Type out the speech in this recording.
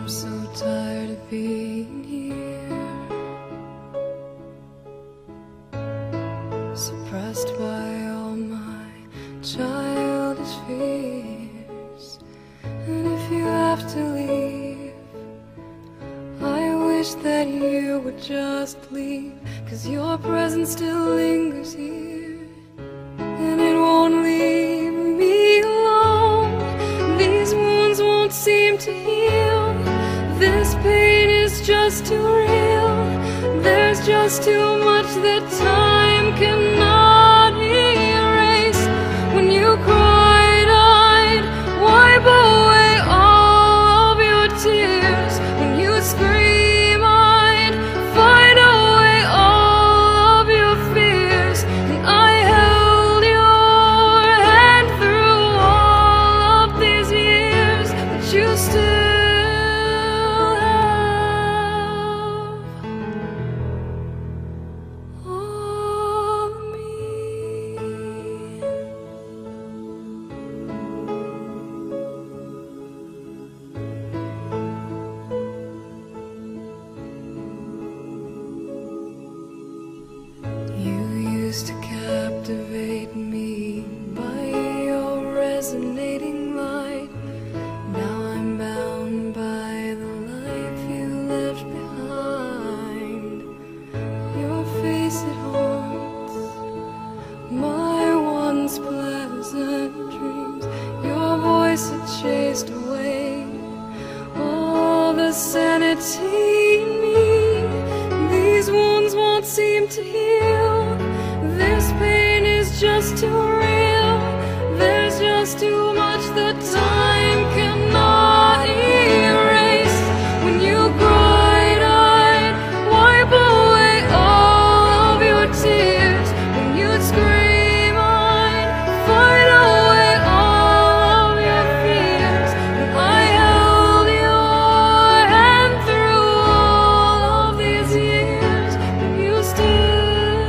I'm so tired of being here, suppressed by all my childish fears. And if you have to leave, I wish that you would just leave, 'cause your presence still lingers here, and it won't leave me alone. These wounds won't seem to heal. This pain is just too real. There's just too much that time cannot erase. When you cried, I'd wipe away all of your tears. When you scream, I'd fight away all of your fears. And I held your hand through all of these years, but you still to captivate me by your resonating light. Now I'm bound by the life you left behind. Your face, it haunts my once pleasant dreams. Your voice, it chased away all the sanity in me. These wounds won't seem to heal. This pain is just too real. There's just too much that time cannot erase. When you cried, I'd wipe away all of your tears. When you'd scream, I'd fight away all of your fears. And I held your hand through all of these years, but you still me.